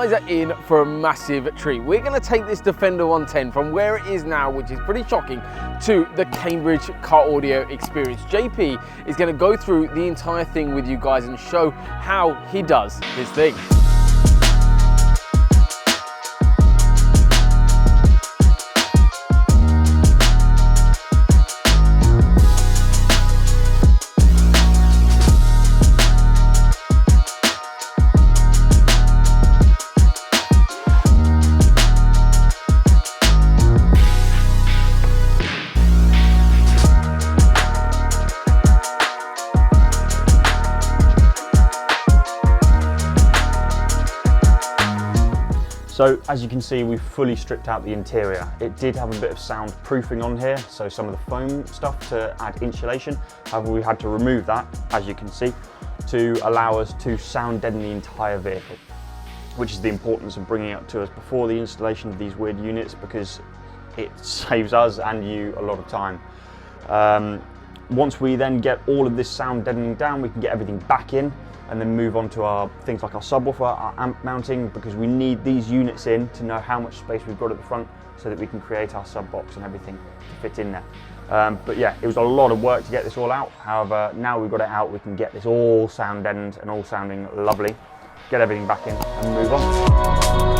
guys are in for a massive treat. We're going to take this Defender 110 from where it is now, which is pretty shocking, to the Cambridge Car Audio Experience. JP is going to go through the entire thing with you guys and show how he does his thing. So as you can see, we've fully stripped out the interior. It did have a bit of soundproofing on here, so some of the foam stuff to add insulation. However, we had to remove that, as you can see, to allow us to sound deaden the entire vehicle, which is the importance of bringing it up to us before the installation of these weird units, because it saves us and you a lot of time. Once we then get all of this sound deadening down, we can get everything back in and then move on to our things like our subwoofer, our amp mounting, because we need these units in to know how much space we've got at the front so that we can create our sub box and everything to fit in there. But yeah, it was a lot of work to get this all out. However, now we've got it out, we can get this all sound deadened and all sounding lovely, get everything back in and move on.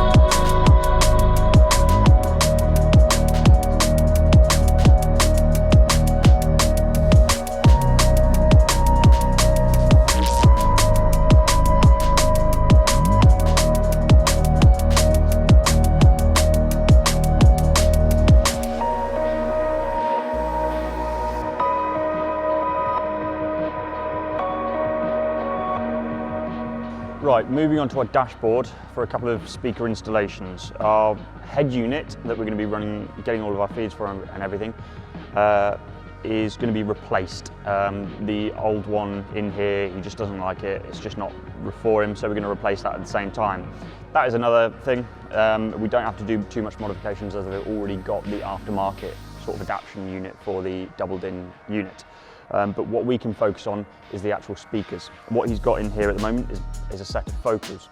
Right, moving on to our dashboard for a couple of speaker installations. Our head unit that we're going to be running, getting all of our feeds for and everything, is going to be replaced. The old one in here, he just doesn't like it, it's just not for him, so we're going to replace that at the same time. That is another thing. We don't have to do too much modifications as we've already got the aftermarket sort of adaptation unit for the doubled-in unit. But what we can focus on is the actual speakers. What he's got in here at the moment is a set of focals.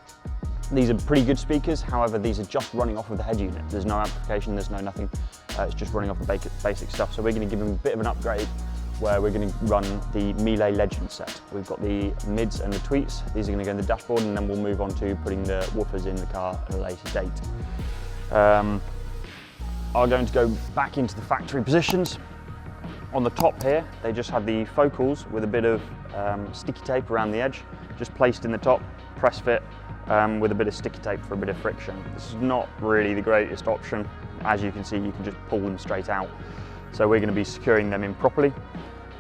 These are pretty good speakers, however, these are just running off of the head unit. There's no amplification, there's no nothing. It's just running off the basic stuff. So we're going to give him a bit of an upgrade where we're going to run the Melee Legend set. We've got the mids and the tweets. These are going to go in the dashboard, and then we'll move on to putting the woofers in the car at a later date. Are going to go back into the factory positions. On the top here, they just have the focals with a bit of sticky tape around the edge, just placed in the top, press fit with a bit of sticky tape for a bit of friction. This is not really the greatest option. As you can see, you can just pull them straight out. So we're going to be securing them in properly.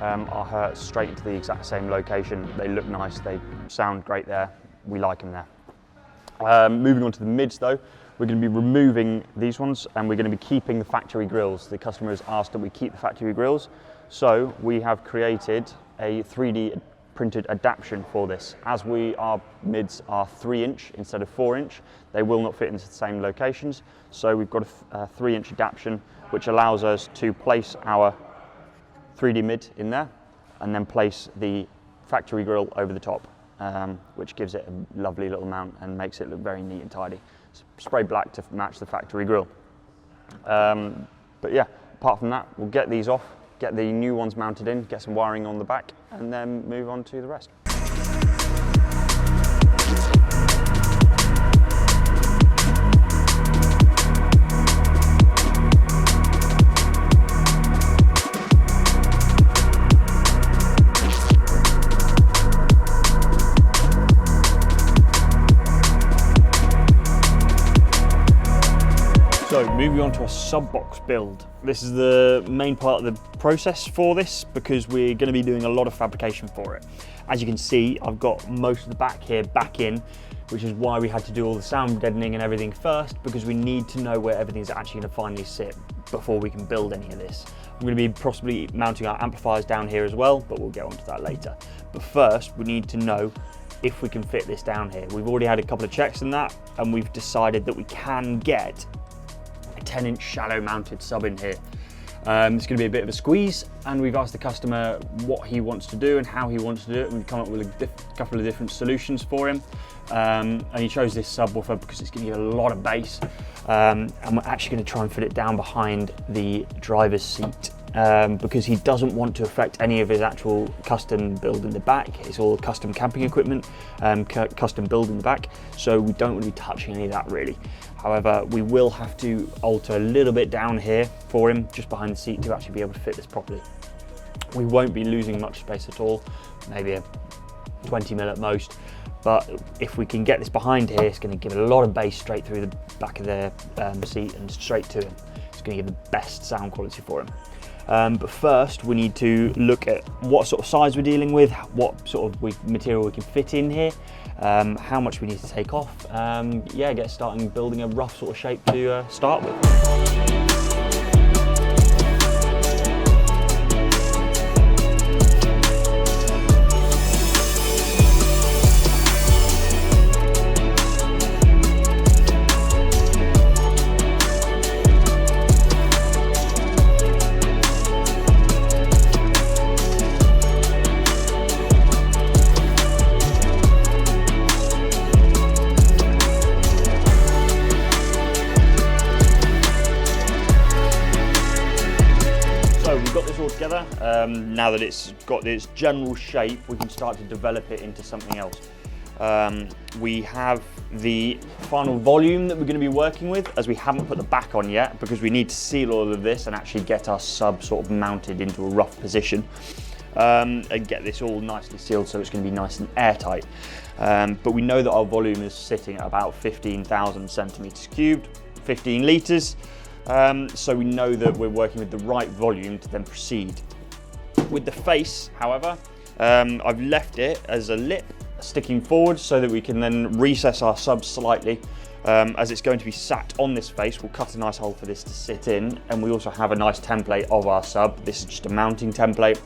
Are straight into the exact same location. They look nice, they sound great there. We like them there. Moving on to the mids though, we're going to be removing these ones and we're going to be keeping the factory grills. The customer has asked that we keep the factory grills. So we have created a 3D printed adaptation for this. As our mids are 3-inch instead of 4-inch, they will not fit into the same locations. So we've got a 3-inch adaptation, which allows us to place our 3D mid in there and then place the factory grill over the top, which gives it a lovely little mount and makes it look very neat and tidy. Spray black to match the factory grill. But yeah, apart from that, we'll get these off, get the new ones mounted in, get some wiring on the back, and then move on to the rest. So moving on to a sub box build. This is the main part of the process for this because we're going to be doing a lot of fabrication for it. As you can see, I've got most of the back here back in, which is why we had to do all the sound deadening and everything first, because we need to know where everything's actually going to finally sit before we can build any of this. I'm going to be possibly mounting our amplifiers down here as well, but we'll get onto that later. But first, we need to know if we can fit this down here. We've already had a couple of checks in that, and we've decided that we can get a 10-inch shallow mounted sub in here. It's going to be a bit of a squeeze, and we've asked the customer what he wants to do and how he wants to do it, and we've come up with a couple of different solutions for him. And he chose this subwoofer because it's going to give a lot of bass, and we're actually going to try and fit it down behind the driver's seat, because he doesn't want to affect any of his actual custom build in the back. It's all custom camping equipment, custom build in the back, so we don't want to be touching any of that really. However, we will have to alter a little bit down here for him, just behind the seat, to actually be able to fit this properly. We won't be losing much space at all, maybe a 20 mil at most, but if we can get this behind here, it's going to give it a lot of bass straight through the back of the seat and straight to him. It's going to give the best sound quality for him. But first we need to look at what sort of size we're dealing with, what sort of material we can fit in here, how much we need to take off. Yeah, get starting building a rough sort of shape to start with. Together. Now that it's got its general shape, we can start to develop it into something else. We have the final volume that we're going to be working with, as we haven't put the back on yet, because we need to seal all of this and actually get our sub sort of mounted into a rough position, and get this all nicely sealed so it's going to be nice and airtight. But we know that our volume is sitting at about 15,000 centimeters cubed, 15 litres. So we know that we're working with the right volume to then proceed. With the face, however, I've left it as a lip sticking forward so that we can then recess our sub slightly. As it's going to be sat on this face, we'll cut a nice hole for this to sit in, and we also have a nice template of our sub. This is just a mounting template.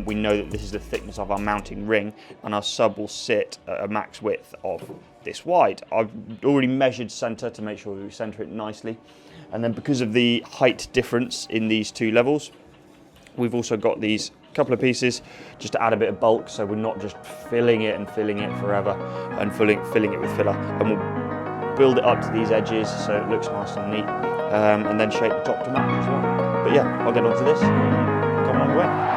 We know that this is the thickness of our mounting ring, and our sub will sit at a max width of this wide. I've already measured center to make sure that we center it nicely. And then because of the height difference in these two levels, we've also got these couple of pieces just to add a bit of bulk, so we're not just filling it forever and filling it with filler. And we'll build it up to these edges so it looks nice and neat, and then shape the top to match as well. But yeah, I'll get onto this and come along the way.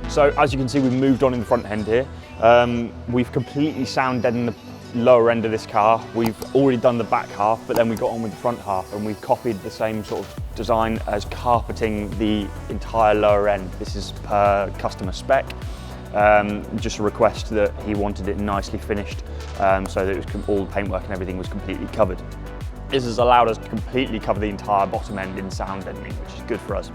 So as you can see, we've moved on in the front end here. We've completely sound deadened the lower end of this car. We've already done the back half, but then we got on with the front half, and we've copied the same sort of design as carpeting the entire lower end. This is per customer spec. Just a request that he wanted it nicely finished, so that it was all the paintwork and everything was completely covered. This has allowed us to completely cover the entire bottom end in sound deadening, which is good for us.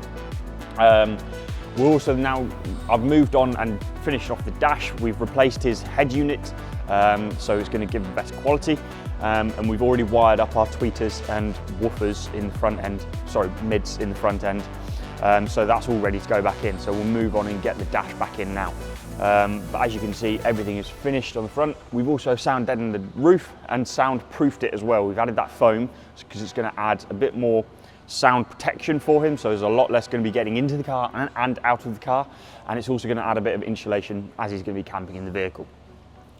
We're also now, I've moved on and finished off the dash. We've replaced his head unit, so it's going to give better quality. And we've already wired up our tweeters and woofers in the front end, sorry, mids in the front end. So that's all ready to go back in. So we'll move on and get the dash back in now. But as you can see, everything is finished on the front. We've also sound deadened the roof and soundproofed it as well. We've added that foam because it's going to add a bit more sound protection for him. So there's a lot less going to be getting into the car and out of the car. And it's also going to add a bit of insulation as he's going to be camping in the vehicle.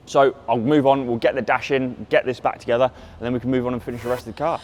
So I'll move on, we'll get the dash in, get this back together, and then we can move on and finish the rest of the car.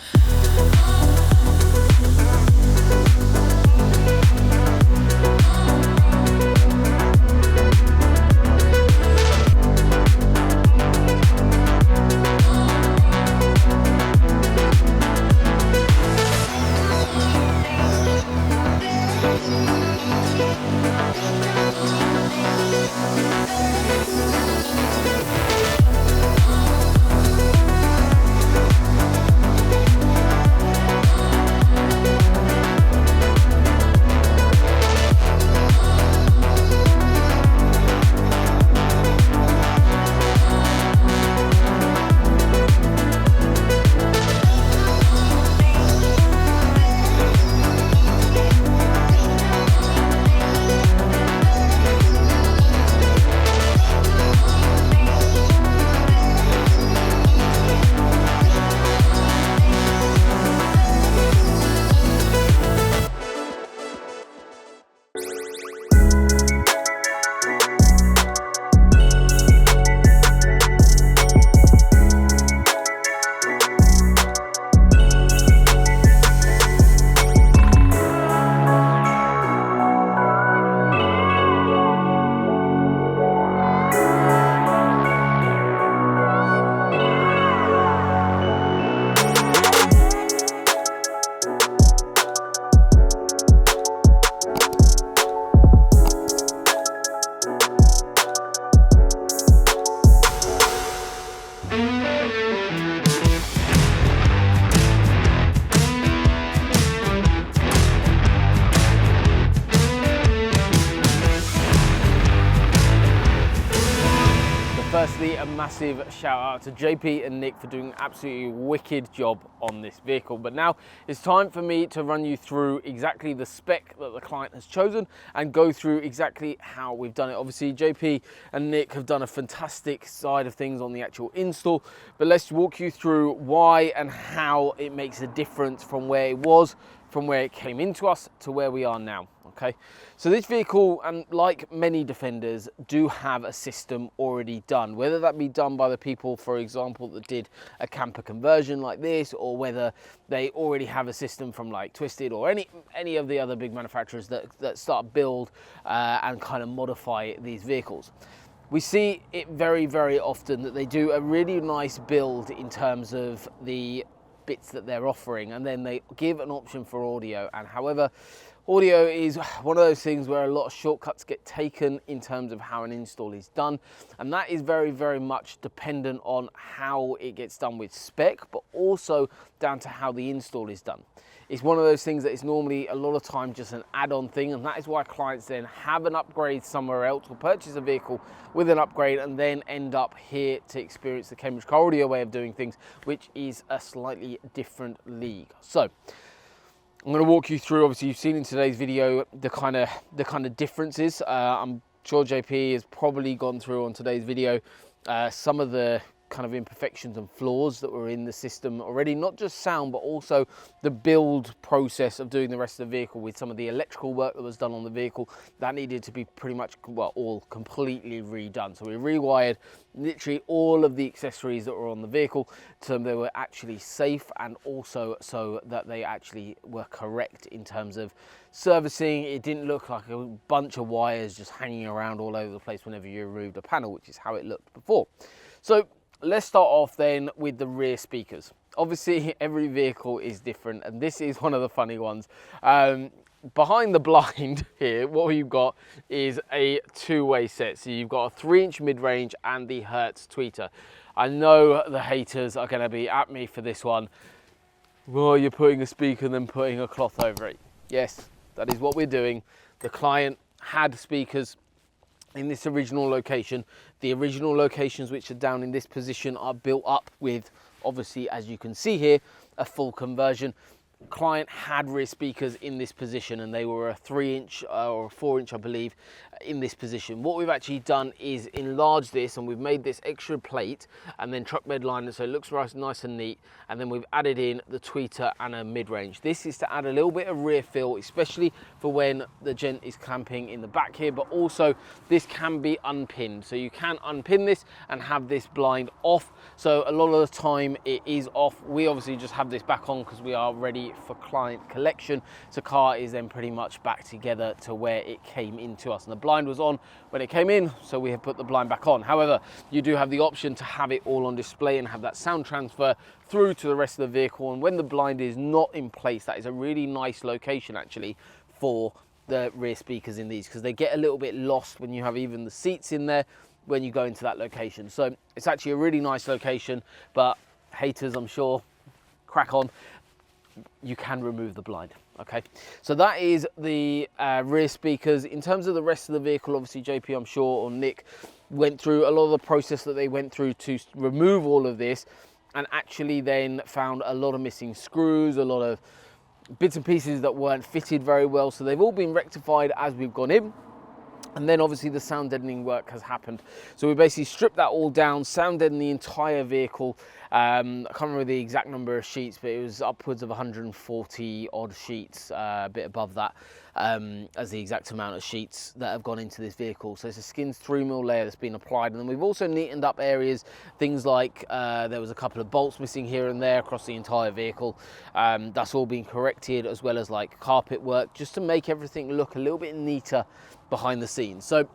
Firstly, a massive shout out to JP and Nick for doing an absolutely wicked job on this vehicle. But now it's time for me to run you through exactly the spec that the client has chosen and go through exactly how we've done it. Obviously, JP and Nick have done a fantastic side of things on the actual install, but let's walk you through why and how it makes a difference from where it was, from where it came into us to where we are now. Okay, so this vehicle, and like many Defenders, do have a system already done, whether that be done by the people, for example, that did a camper conversion like this, or whether they already have a system from like Twisted or any of the other big manufacturers that start build and kind of modify these vehicles. We see it very, very often that they do a really nice build in terms of the bits that they're offering, and then they give an option for audio. And however, audio is one of those things where a lot of shortcuts get taken in terms of how an install is done, and that is very, very much dependent on how it gets done with spec, but also down to how the install is done. It's one of those things that is normally a lot of time just an add-on thing, and that is why clients then have an upgrade somewhere else or purchase a vehicle with an upgrade and then end up here to experience the Cambridge Car Audio way of doing things, which is a slightly different league. So I'm going to walk you through, obviously you've seen in today's video the kind of differences. I'm sure JP has probably gone through on today's video some of the kind of imperfections and flaws that were in the system already, not just sound but also the build process of doing the rest of the vehicle, with some of the electrical work that was done on the vehicle that needed to be pretty much, well, all completely redone. So we rewired literally all of the accessories that were on the vehicle so they were actually safe, and also so that they actually were correct in terms of servicing. It didn't look like a bunch of wires just hanging around all over the place whenever you removed a panel, which is how it looked before. So let's start off then with the rear speakers. Obviously, every vehicle is different, and this is one of the funny ones. Behind the blind here, what you've got is a two-way set. So you've got a 3-inch mid-range and the Hertz tweeter. I know the haters are going to be at me for this one. Well, you're putting a speaker and then putting a cloth over it. Yes, that is what we're doing. The client had speakers in this original location. The original locations which are down in this position are built up with obviously, as you can see here, a full conversion. Client had rear speakers in this position, and they were a 3-inch or a 4-inch, I believe, in this position. What we've actually done is enlarge this, and we've made this extra plate and then truck bed liner, so it looks nice and neat. And then we've added in the tweeter and a mid-range. This is to add a little bit of rear feel, especially for when the gent is clamping in the back here, but also this can be unpinned. So you can unpin this and have this blind off. So a lot of the time it is off. We obviously just have this back on because we are ready for client collection. So car is then pretty much back together to where it came into us. And the blind was on when it came in, so we have put the blind back on. However, you do have the option to have it all on display and have that sound transfer through to the rest of the vehicle. And when the blind is not in place, that is a really nice location actually for the rear speakers in these, because they get a little bit lost when you have even the seats in there when you go into that location. So it's actually a really nice location, but haters, I'm sure, crack on. You can remove the blind. Okay, so that is the rear speakers. In terms of the rest of the vehicle, obviously JP, I'm sure, or Nick, went through a lot of the process that they went through to remove all of this, and actually then found a lot of missing screws, a lot of bits and pieces that weren't fitted very well. So they've all been rectified as we've gone in. And then obviously the sound deadening work has happened. So we basically stripped that all down, sound deadened the entire vehicle. I can't remember the exact number of sheets, but it was upwards of 140 odd sheets, a bit above that, as the exact amount of sheets that have gone into this vehicle. So it's a skins 3mm layer that's been applied. And then we've also neatened up areas, things like there was a couple of bolts missing here and there across the entire vehicle. That's all been corrected, as well as like carpet work, just to make everything look a little bit neater behind the scenes. So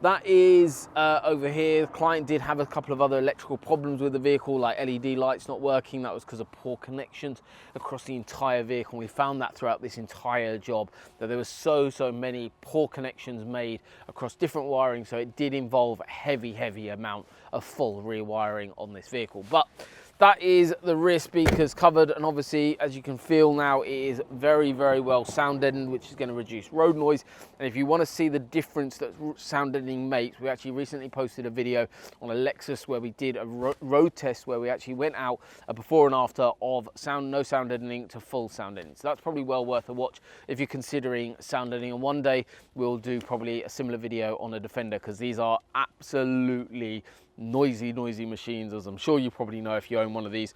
that is over here. The client did have a couple of other electrical problems with the vehicle, like LED lights not working. That was because of poor connections across the entire vehicle. We found that throughout this entire job, that there was so many poor connections made across different wiring. So it did involve a heavy amount of full rewiring on this vehicle. But that is the rear speakers covered, and obviously, as you can feel now, it is very well sound deadened, which is going to reduce road noise. And if you want to see the difference that sound deadening makes, we actually recently posted a video on a Lexus where we did a road test where we actually went out a before and after of no sound deadening to full sound deadening. So that's probably well worth a watch if you're considering sound deadening. And one day we'll do probably a similar video on a Defender, because these are absolutely noisy machines, as I'm sure you probably know if you own one of these.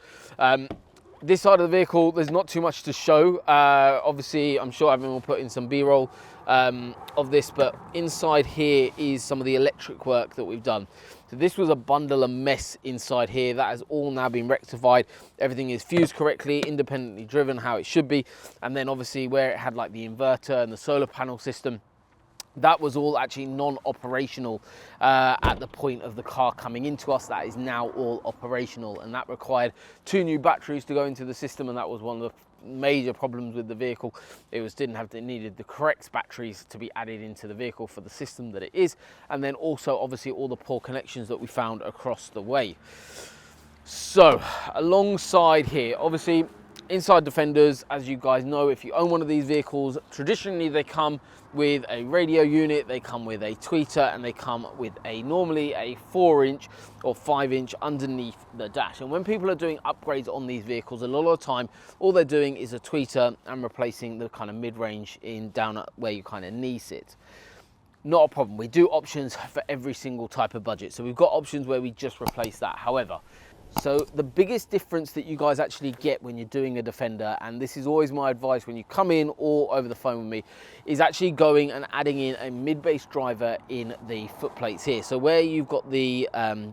This side of the vehicle, there's not too much to show. Obviously, I'm sure everyone will put in some B-roll of this, but inside here is some of the electric work that we've done. So this was a bundle of mess inside here. That has all now been rectified. Everything is fused correctly, independently driven, how it should be. And then obviously where it had like the inverter and the solar panel system, that was all actually non-operational at the point of the car coming into us. That is now all operational, and that required 2 new batteries to go into the system, and that was one of the major problems with the vehicle. It needed the correct batteries to be added into the vehicle for the system that it is, and then also obviously all the poor connections that we found across the way. So alongside here, obviously inside Defenders, as you guys know, if you own one of these vehicles, traditionally they come with a radio unit, they come with a tweeter, and they come with normally a 4-inch or 5-inch underneath the dash. And when people are doing upgrades on these vehicles, a lot of the time, all they're doing is a tweeter and replacing the kind of mid-range down at where you kind of knee sit. Not a problem. We do options for every single type of budget. So we've got options where we just replace that. However, so the biggest difference that you guys actually get when you're doing a Defender, and this is always my advice when you come in or over the phone with me, is actually going and adding in a mid-base driver in the foot plates here. So where you've got the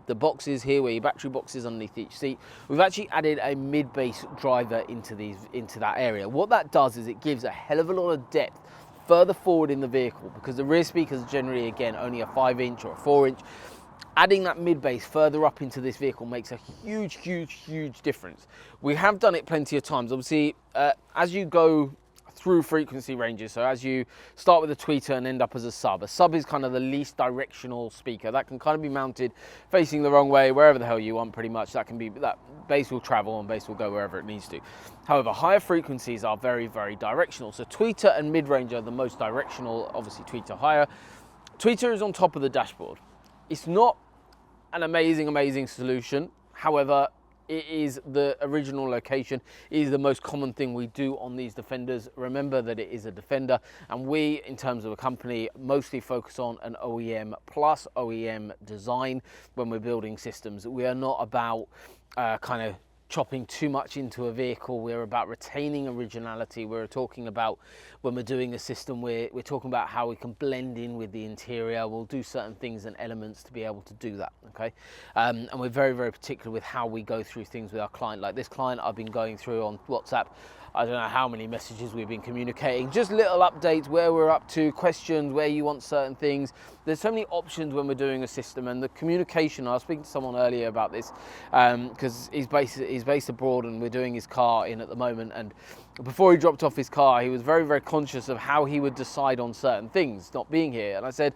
boxes here, where your battery box is underneath each seat, we've actually added a mid-base driver into that area. What that does is it gives a hell of a lot of depth further forward in the vehicle, because the rear speakers are generally, again, only a 5-inch or a 4-inch. Adding that mid-base further up into this vehicle makes a huge difference. We have done it plenty of times. Obviously, as you go through frequency ranges, so as you start with a tweeter and end up as a sub is kind of the least directional speaker. That can kind of be mounted facing the wrong way, wherever the hell you want, pretty much. That bass will travel and bass will go wherever it needs to. However, higher frequencies are very directional. So tweeter and mid-range are the most directional, obviously tweeter higher. Tweeter is on top of the dashboard. It's not an amazing solution. However, It is the original location. It is the most common thing we do on these Defenders. Remember that it is a Defender, and we, in terms of a company, mostly focus on an OEM plus OEM design when we're building systems. We are not about kind of chopping too much into a vehicle. We're about retaining originality. We're talking about, when we're doing a system, we're talking about how we can blend in with the interior. We'll do certain things and elements to be able to do that, okay? And we're very, very particular with how we go through things with our client. Like this client I've been going through on WhatsApp, I don't know how many messages we've been communicating, just little updates, where we're up to, questions, where you want certain things. There's so many options when we're doing a system, and the communication, I was speaking to someone earlier about this, because he's based abroad and we're doing his car in at the moment, and before he dropped off his car, he was very, very conscious of how he would decide on certain things, not being here. And I said,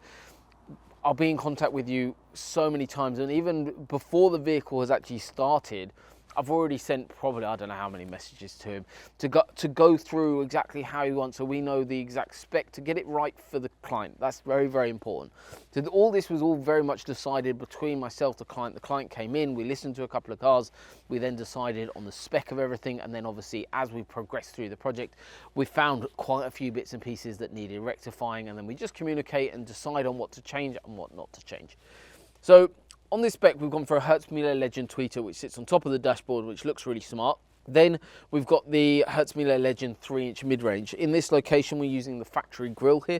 I'll be in contact with you so many times, and even before the vehicle has actually started, I've already sent probably, I don't know how many messages to him to go through exactly how he wants, so we know the exact spec to get it right for the client. That's very, very important. So all this was all very much decided between myself, the client. The client came in, we listened to a couple of cars, we then decided on the spec of everything, and then obviously as we progressed through the project, we found quite a few bits and pieces that needed rectifying, and then we just communicate and decide on what to change and what not to change. So on this spec, we've gone for a Hertzmüller Legend tweeter, which sits on top of the dashboard, which looks really smart. Then we've got the Hertzmüller Legend 3-inch mid-range. In this location, we're using the factory grille here.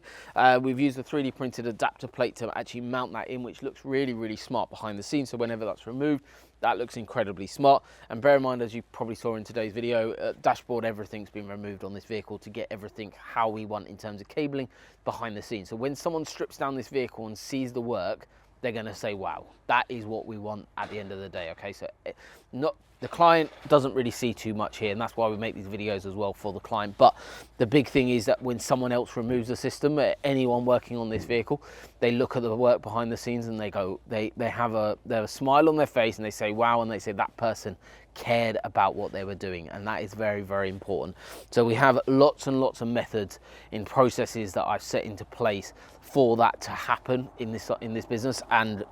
We've used a 3D printed adapter plate to actually mount that in, which looks really, really smart behind the scenes. So whenever that's removed, that looks incredibly smart. And bear in mind, as you probably saw in today's video, dashboard, everything's been removed on this vehicle to get everything how we want in terms of cabling behind the scenes. So when someone strips down this vehicle and sees the work, they're going to say, wow, that is what we want at the end of the day. Okay, so the client doesn't really see too much here, and that's why we make these videos as well for the client. But the big thing is that when someone else removes the system, anyone working on this vehicle, they look at the work behind the scenes and they go, they have a smile on their face, and they say, wow, and they say that person cared about what they were doing, and that is very, very important. So we have lots and lots of methods in processes that I've set into place for that to happen in this business, and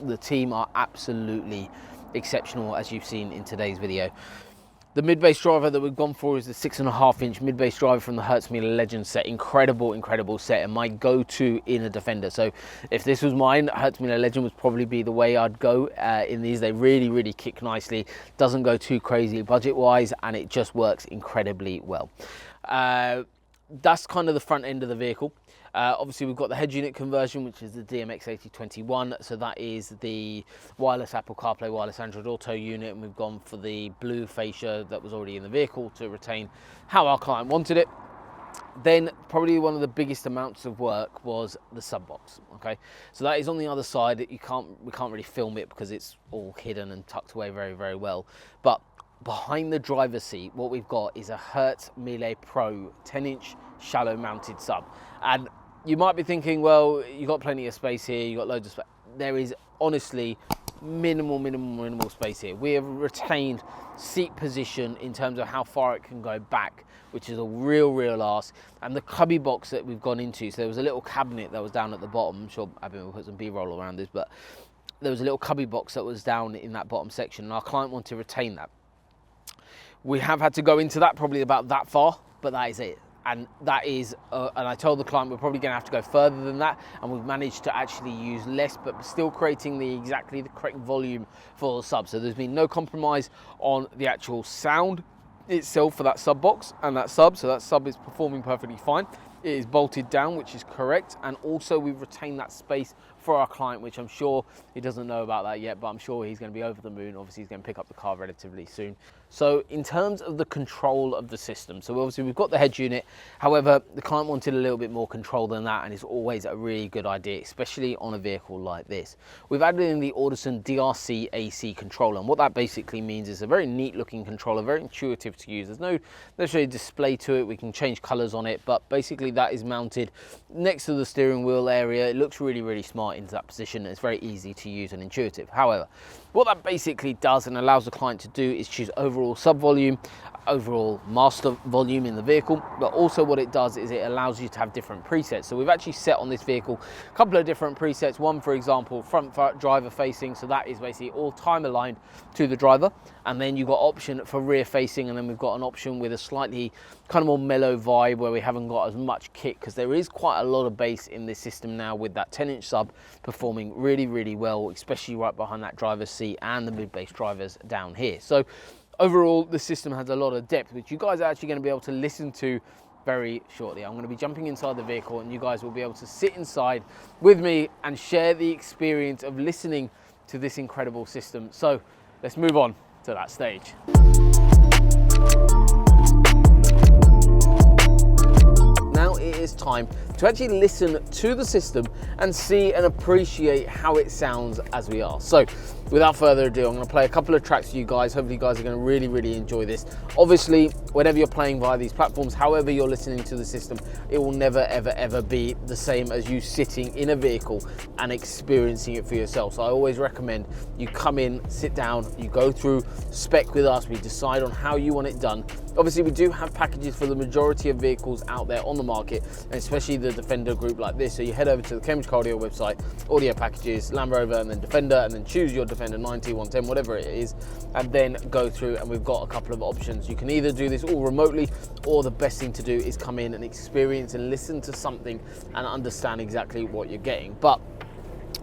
the team are absolutely exceptional, as you've seen in today's video. The mid-base driver that we've gone for is the 6.5-inch mid-base driver from the Hertzmüller Legend set. Incredible, incredible set, and my go-to in a Defender. So if this was mine, Hertzmüller Legend would probably be the way I'd go in these. They really, really kick nicely. Doesn't go too crazy budget-wise, and it just works incredibly well. That's kind of the front end of the vehicle. Obviously, we've got the head unit conversion, which is the DMX8021. So that is the wireless Apple CarPlay, wireless Android Auto unit, and we've gone for the blue fascia that was already in the vehicle to retain how our client wanted it. Then probably one of the biggest amounts of work was the sub box. Okay, so that is on the other side. We can't really film it because it's all hidden and tucked away very, very well. But behind the driver's seat, what we've got is a Hertzmüller Pro 10-inch shallow mounted sub. And you might be thinking, well, you've got plenty of space here, you've got loads of space. There is honestly minimal space here. We have retained seat position in terms of how far it can go back, which is a real ask. And the cubby box that we've gone into, so there was a little cabinet that was down at the bottom. I'm sure Abby will put some B-roll around this, but there was a little cubby box that was down in that bottom section, and our client wanted to retain that. We have had to go into that probably about that far, but that is it. And that is, and I told the client we're probably going to have to go further than that, and we've managed to actually use less, but still creating exactly the correct volume for the sub. So there's been no compromise on the actual sound itself for that sub box and that sub. So that sub is performing perfectly fine. It is bolted down, which is correct, and also we've retained that space for our client, which I'm sure he doesn't know about that yet, but I'm sure he's going to be over the moon. Obviously, he's going to pick up the car relatively soon. So in terms of the control of the system, so obviously we've got the head unit. However, the client wanted a little bit more control than that, and it's always a really good idea, especially on a vehicle like this. We've added in the Audison DRC AC controller, and what that basically means is a very neat looking controller, very intuitive to use. There's no necessarily display to it. We can change colors on it, but basically that is mounted next to the steering wheel area. It looks really smart into that position. It's very easy to use and intuitive. However, what that basically does and allows the client to do is choose overall sub volume, overall master volume in the vehicle, but also what it does is it allows you to have different presets. So we've actually set on this vehicle a couple of different presets. One, for example, front driver facing, so that is basically all time aligned to the driver, and then you've got option for rear facing, and then we've got an option with a slightly kind of more mellow vibe where we haven't got as much kick, because there is quite a lot of bass in this system now, with that 10-inch sub performing really well, especially right behind that driver's seat and the mid-bass drivers down here. So overall, the system has a lot of depth, which you guys are actually going to be able to listen to very shortly. I'm going to be jumping inside the vehicle, and you guys will be able to sit inside with me and share the experience of listening to this incredible system. So let's move on to that stage. Now it is time to actually listen to the system and see and appreciate how it sounds as we are. So without further ado, I'm going to play a couple of tracks for you guys. Hopefully you guys are going to really enjoy this. Obviously, whenever you're playing via these platforms, however you're listening to the system, it will never ever be the same as you sitting in a vehicle and experiencing it for yourself. So I always recommend you come in, sit down, you go through spec with us, we decide on how you want it done. Obviously, we do have packages for the majority of vehicles out there on the market, and especially the Defender group like this. So you head over to the Cambridge Car Audio website, audio packages, Land Rover, and then Defender, and then choose your Defender 90, 110, whatever it is, and then go through, and we've got a couple of options. You can either do this all remotely, or the best thing to do is come in and experience and listen to something and understand exactly what you're getting. But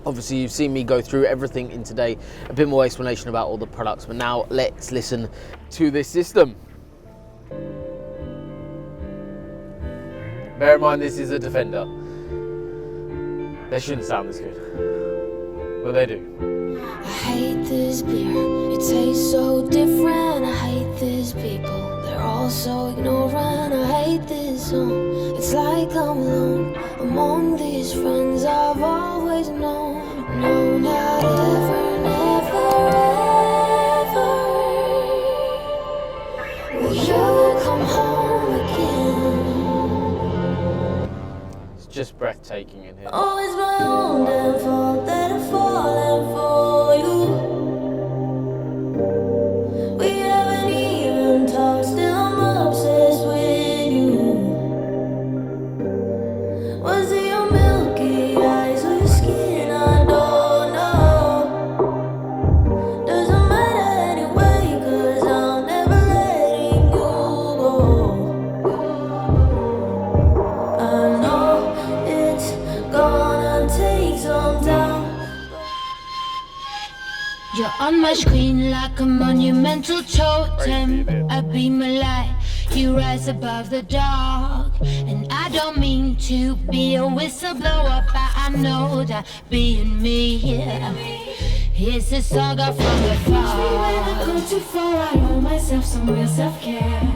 obviously you've seen me go through everything in today, a bit more explanation about all the products, but now let's listen to this system. Bear in mind, this is a Defender. They shouldn't sound this good, but they do. I hate this beer, it tastes so different. I hate these people, they're all so ignorant. I hate this song, it's like I'm alone among these friends I've always known. No, not ever, never, ever will you come home again. It's just breathtaking in here. Always my own damn fault that I'm falling for you. We haven't even talked, still I'm obsessed with you. Was it your milky eyes or your skin? I don't know. Doesn't matter anyway, 'cause I'm never letting you go. I know it's gonna take some time. You're on my screen like a monumental totem. I be my light, you rise above the dark. And I don't mean to be a whistleblower, but I know that being me is a saga from the far. When I go too far, I owe myself some real self-care.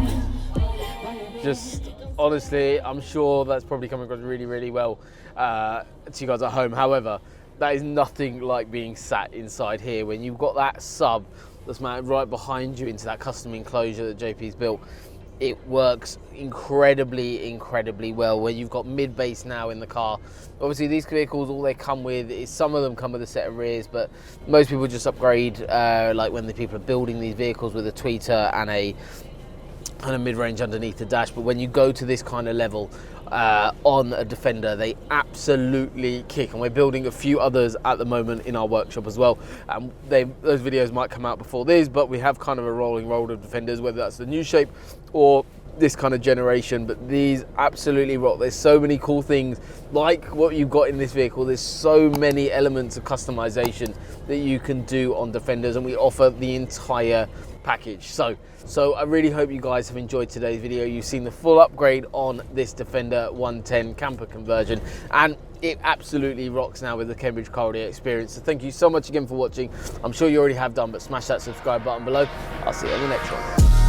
Just honestly, I'm sure that's probably coming across really well to you guys at home. However, that is nothing like being sat inside here when you've got that sub that's mounted right behind you into that custom enclosure that JP's built. It works incredibly well where you've got mid-bass now in the car. Obviously these vehicles, all they come with is, some of them come with a set of rears, but most people just upgrade, like when the people are building these vehicles, with a tweeter and a mid-range underneath the dash. But when you go to this kind of level on a Defender, they absolutely kick, and we're building a few others at the moment in our workshop as well. Those videos might come out before this, but we have kind of a rolling roll of Defenders, whether that's the new shape or this kind of generation. But these absolutely rock. There's so many cool things like what you've got in this vehicle. There's so many elements of customization that you can do on Defenders, and we offer the entire package. So I really hope you guys have enjoyed today's video. You've seen the full upgrade on this Defender 110 camper conversion, and it absolutely rocks now with the Cambridge Car Audio experience. So thank you so much again for watching. I'm sure you already have done, but smash that subscribe button below. I'll see you on the next one.